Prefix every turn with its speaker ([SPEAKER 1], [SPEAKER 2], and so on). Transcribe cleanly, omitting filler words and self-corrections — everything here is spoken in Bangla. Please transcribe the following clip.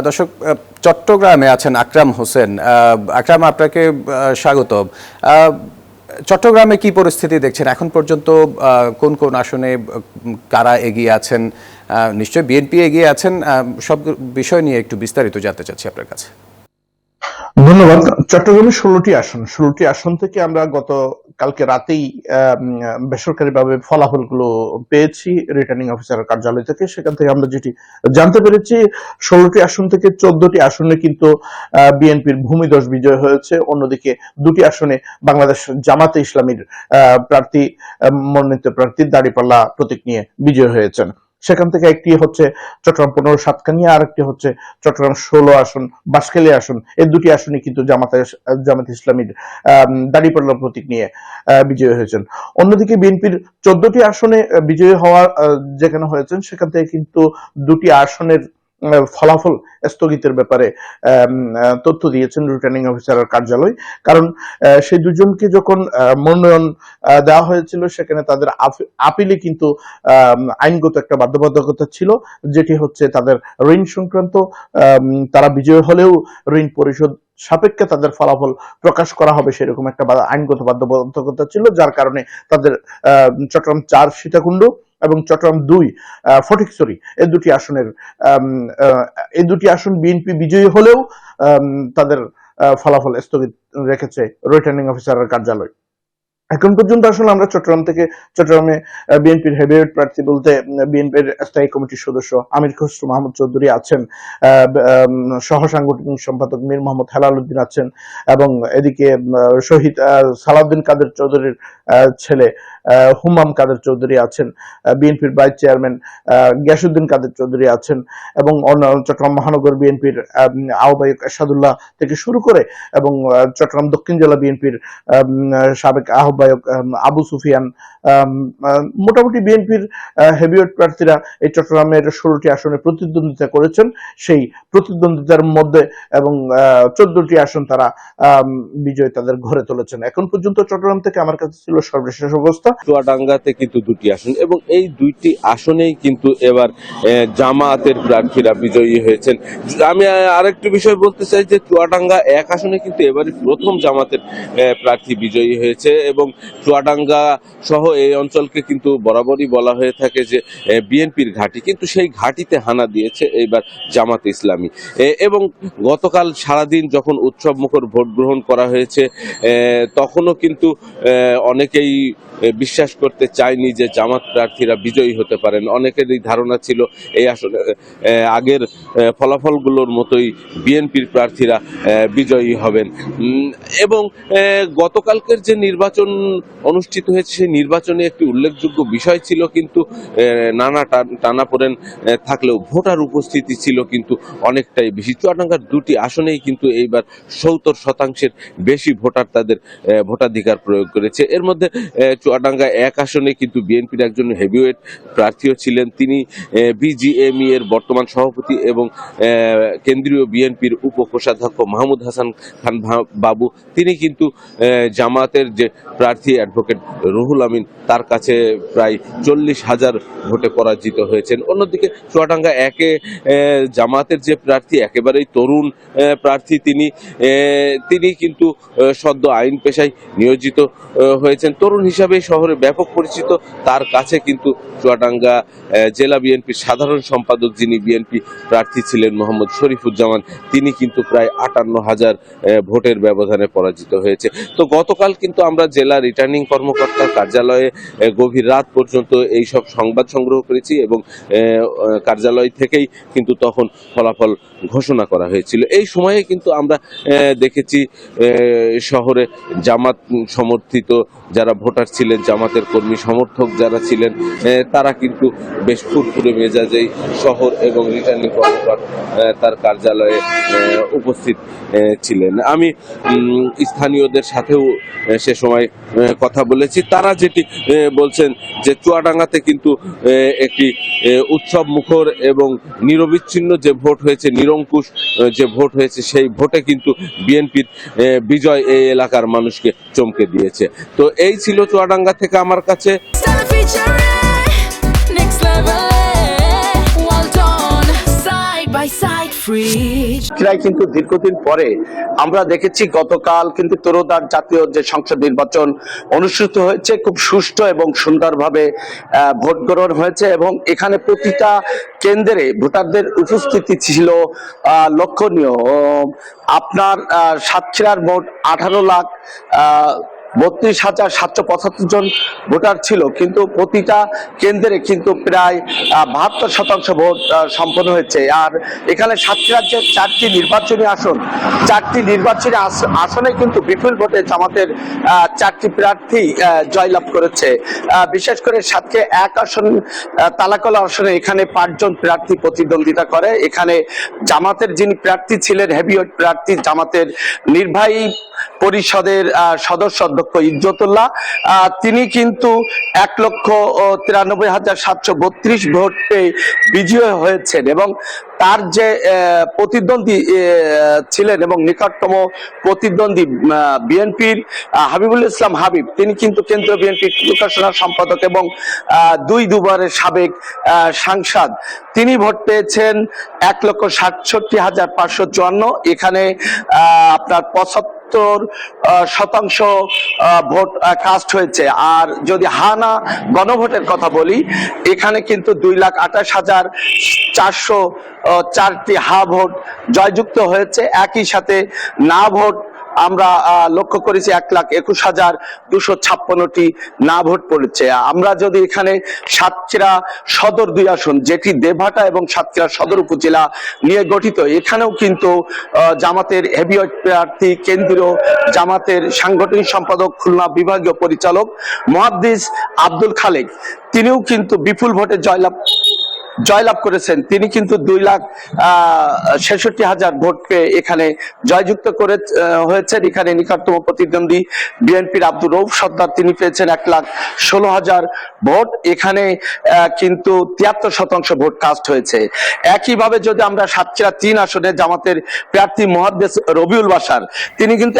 [SPEAKER 1] দর্শক, চট্টগ্রামে আছেন আকরাম হোসেন। আকরাম, আপনাকে স্বাগত। চট্টগ্রামে কি পরিস্থিতি দেখছেন এখন পর্যন্ত? কোন কোন আসনে কারা এগিয়ে আছেন? নিশ্চয়ই বিএনপি এগিয়ে আছেন। সব বিষয় নিয়ে একটু বিস্তারিত জানতে চাচ্ছি আপনার কাছে।
[SPEAKER 2] ধন্যবাদ। চট্টগ্রামে 16টি আসন থেকে আমরা গত কালকে রাতেই বেসরকারিভাবে ফলাফলগুলো পেয়েছি রিটার্নিং অফিসারের কার্যালয় থেকে। সেখান থেকে আমরা যেটি জানতে পেরেছি, 16টি আসন থেকে 14টি আসনে কিন্তু বিএনপির ভূমিধস বিজয় হয়েছে। অন্যদিকে 2টি আসনে বাংলাদেশ জামাতে ইসলামীর প্রার্থী, মনোনীত প্রার্থী দাঁড়িপাল্লা প্রতীক নিয়ে বিজয় হয়েছেন। সেখান থেকে একটি হচ্ছে চট্টগ্রাম 15 সাতকানিয়া, আর একটি হচ্ছে চট্টগ্রাম 16 আসন বাঁশখালী আসন। এই 2টি আসনই কিন্তু জামাতে ইসলামীর দাঁড়িপাল্লা প্রতীক নিয়ে বিজয়ী হয়েছেন। অন্যদিকে বিএনপির 14টি আসনে বিজয়ী হওয়া যেখানে হয়েছেন, সেখান থেকে কিন্তু 2টি আসনের ফলাফল স্থগিতের ব্যাপারে তথ্য দিয়েছেন রিটার্নিং অফিসারের কার্যালয়। কারণ সেই দুজনকে যখন মনোনয়ন দেওয়া হয়েছিল, সেখানে তাদের আপিলে কিন্তু আইনগত একটা বাধ্যবাধকতা ছিল, যেটি হচ্ছে তাদের ঋণ সংক্রান্ত। তারা বিজয় হলেও ঋণ পরিশোধ সাপেক্ষে তাদের ফলাফল প্রকাশ করা হবে, সেরকম একটা আইনগত বাধ্যবাধকতা ছিল, যার কারণে তাদের চট্টগ্রাম 4 সীতাকুণ্ড এবং চট্টগ্রাম 2 ফটিকছড়ি এই দুটি আসন বিএনপি বিজয়ী হলেও তাদের ফলাফল স্থগিত রেখেছে রিটার্নিং অফিসারের কার্যালয়। এখন পর্যন্ত আসলে আমরা চট্টগ্রামে বিএনপির হেভিওয়েট প্রার্থী বলতে বিএনপির স্থায়ী কমিটির সদস্য আমির খসরু মাহমুদ চৌধুরী আছেন, সহ সাংগঠনিক সম্পাদক মীর মোহাম্মদ হেলাল উদ্দিন আছেন, এবং এদিকে শহীদ সালাউদ্দিন কাদের চৌধুরীর ছেলে হুমাম কাদের চৌধুরী আছেন, বিএনপির ভাইস চেয়ারম্যান গিয়াসউদ্দিন কাদের চৌধুরী আছেন, এবং চট্টগ্রাম মহানগর বিএনপির আহ্বায়ক এরশাদুল্লাহ থেকে শুরু করে, এবং চট্টগ্রাম দক্ষিণ জেলা বিএনপির সাবেক আহ্বায়ক আবু সুফিয়ান, মোটামুটি বিএনপির হেভিওয়েট প্রার্থীরা এই চট্টগ্রামের 16টি আসনে প্রতিদ্বন্দ্বিতা করেছেন। সেই প্রতিদ্বন্দ্বিতার মধ্যে এবং 14টি আসন তারা বিজয় তাদের ঘরে তুলেছেন। এখন পর্যন্ত চট্টগ্রাম থেকে আমার কাছে ছিল সর্বশেষ অবস্থা।
[SPEAKER 3] চুয়াডাঙ্গাতে কিন্তু 2টি আসন, এবং এই 2টি আসনেই কিন্তু এবার জামায়াতের প্রার্থীরা বিজয়ী হয়েছেন। আমি আরেকটি বিষয় বলতে চাই যে চুয়াডাঙ্গা 1 আসনে কিন্তু এবারই প্রথম জামাতের প্রার্থী বিজয়ী হয়েছে, এবং চুয়াডাঙ্গা সহ এই অঞ্চলকে কিন্তু বরাবরই বলা হয়ে থাকে যে বিএনপির ঘাঁটি, কিন্তু সেই ঘাঁটিতে হানা দিয়েছে এইবার জামাতে ইসলামী। এবং গতকাল সারাদিন যখন উৎসব মুখর ভোট গ্রহণ করা হয়েছে, তখনও কিন্তু অনেকেই বিশ্বাস করতে চায়নি যে জামাত প্রার্থীরা বিজয়ী হতে পারেন। অনেকেরই ধারণা ছিল এই আসলে আগের ফলাফলগুলোর মতোই বিএনপির প্রার্থীরা বিজয়ী হবেন। এবং গতকালকের যে নির্বাচন অনুষ্ঠিত হয়েছে, সেই নির্বাচনে একটি উল্লেখযোগ্য বিষয় ছিল কিন্তু নানা টানাপোড়েন থাকলেও ভোটার উপস্থিতি ছিল কিন্তু অনেকটাই বেশি। চুয়াডাঙ্গার 2টি আসনেই কিন্তু এইবার 70% বেশি ভোটার তাদের ভোটাধিকার প্রয়োগ করেছে। এর মধ্যে চুয়াডাঙ্গা 1 আসনে কিন্তু বিএনপির একজন হেভিওয়েট প্রার্থীও ছিলেন। তিনি বিজিএমই এর বর্তমান সভাপতি এবং কেন্দ্রীয় বিএনপির উপকোষাধ্যক্ষ মাহমুদ হাসান খান বাবু। তিনি কিন্তু জামাতের যে প্রার্থী অ্যাডভোকেট রুহুল আমিন, তার কাছে প্রায় 40,000 ভোটে পরাজিত হয়েছেন। অন্যদিকে চুয়াডাঙ্গা 1-এ জামাতের যে প্রার্থী, একেবারেই তরুণ প্রার্থী, তিনি কিন্তু সদ্য আইন পেশায় নিয়োজিত হয়েছেন। তরুণ হিসাবে শহরে ব্যাপক পরিচিত। তার কাছে কিন্তু চুয়াডাঙ্গা জেলা বিএনপির সাধারণ সম্পাদক, যিনি বিএনপি প্রার্থী ছিলেন মোহাম্মদ শরীফুজ্জামান, তিনি কিন্তু প্রায় 58,000 ভোটের ব্যবধানে পরাজিত হয়েছে। তো গতকাল কিন্তু আমরা জেলা রিটার্নিং কর্মকর্তার কার্যালয়ে গভীর রাত পর্যন্ত এই সব সংবাদ সংগ্রহ করেছি, এবং কার্যালয় থেকেই কিন্তু তখন ফলাফল ঘোষণা করা হয়েছিল। এই সময়ে কিন্তু আমরা দেখেছি শহরে জামাত সমর্থিত যারা ভোটার ছিলেন, জামাতের কর্মী সমর্থক যারা ছিলেন, তারা কিন্তু বেশ ফুরফুরে মেজাজেই শহর এবং রিটার্নিং কর্মকর্তা তার কার্যালয়ে উপস্থিত ছিলেন। আমি স্থানীয়দের সাথেও সে সময় কথা বলেছি। তারা যেটি বলছেন যে চুয়াডাঙ্গাতে কিন্তু একটি উৎসব মুখর এবং নিরবিচ্ছিন্ন যে ভোট হয়েছে, নিরঙ্কুশ যে ভোট হয়েছে, সেই ভোটে কিন্তু বিএনপির বিজয় এই এলাকার মানুষকে চমকে দিয়েছে। তো এই ছিল চুয়াডাঙ্গা থেকে আমার কাছে।
[SPEAKER 4] সাতক্ষীরায় কিন্তু দীর্ঘদিন পরে আমরা দেখেছি গতকাল কিন্তু তোরোদার জাতীয় যে সংসদ নির্বাচন অনুষ্ঠিত হয়েছে, খুব সুষ্ঠু এবং সুন্দরভাবে ভোট গ্রহণ হয়েছে এবং এখানে প্রতিটা কেন্দ্রে ভোটারদের উপস্থিতি ছিল লক্ষণীয়। আপনার সাতক্ষীরার মোট 18,32,775 জন ভোটার ছিল, কিন্তু প্রতিটা কেন্দ্রে কিন্তু প্রায় 72% ভোট সম্পন্ন হয়েছে। আর এখানে সাতক্ষীরার যে 4টি নির্বাচনী আসন, 4টি নির্বাচনী আসনে কিন্তু বিপুল ভোটে জামাতের 4টি প্রার্থী জয়লাভ করেছে। বিশেষ করে সাতক্ষীরা 1 আসন তালাকলা আসনে এখানে 5 জন প্রার্থী প্রতিদ্বন্দ্বিতা করে। এখানে জামাতের যিনি প্রার্থী ছিলেন, হেভিওয়েট প্রার্থী, জামাতের নির্বাহী পরিষদের সদস্য অধ্যক্ষ ইজ্জতুল্লাহ, তিনি কিন্তু 1,93,732 ভোট পেয়ে বিজয়ী হয়েছেন এবং তার যে প্রতিদ্বন্দ্বী ছিলেন এবং নিকটতম প্রতিদ্বন্দ্বী বিএনপির হাবিবুল ইসলাম হাবিব, তিনি কিন্তু কেন্দ্রীয় বিএনপির প্রকাশনা সম্পাদক এবং দুবারের সাবেক সাংসদ, তিনি ভোট পেয়েছেন 1,67,554। এখানে আপনার 75% ভোট কাস্ট হয়েছে। আর যদি হানা গণভোটের কথা বলি, এখানে কিন্তু 2,28,404টি হা ভোট জয়যুক্ত হয়েছে। একই সাথে না ভোট আমরা লক্ষ্য করেছি 1,21,256টি না ভোট পড়েছে। আমরা যদি এখানে সাতক্ষীরা সদর 2 আসন, যেটি দেবহাটা এবং সাতক্ষীরা সদর উপজেলা নিয়ে গঠিত, এখানেও কিন্তু জামাতের হেভিওয়েট প্রার্থী, কেন্দ্রীয় জামাতের সাংগঠনিক সম্পাদক, খুলনা বিভাগীয় পরিচালক মুহাদ্দিস আব্দুল খালেক, তিনিও কিন্তু বিপুল ভোটে জয়লাভ করেছেন। তিনি কিন্তু 2,66,000 ভোট পেয়ে এখানে জয়যুক্ত হয়েছেন। এখানে নিকটতম প্রতিদ্বন্দ্বী বিএনপির আব্দুর রউফ সর্দার, তিনি পেয়েছেন 1,16,000 ভোট। এখানে কিন্তু 73% ভোট কাস্ট হয়েছে। একইভাবে যদি আমরা সাতক্ষীরা 3 আসনে জামাতের প্রার্থী মুহাদ্দিস রবিউল বাশার, তিনি কিন্তু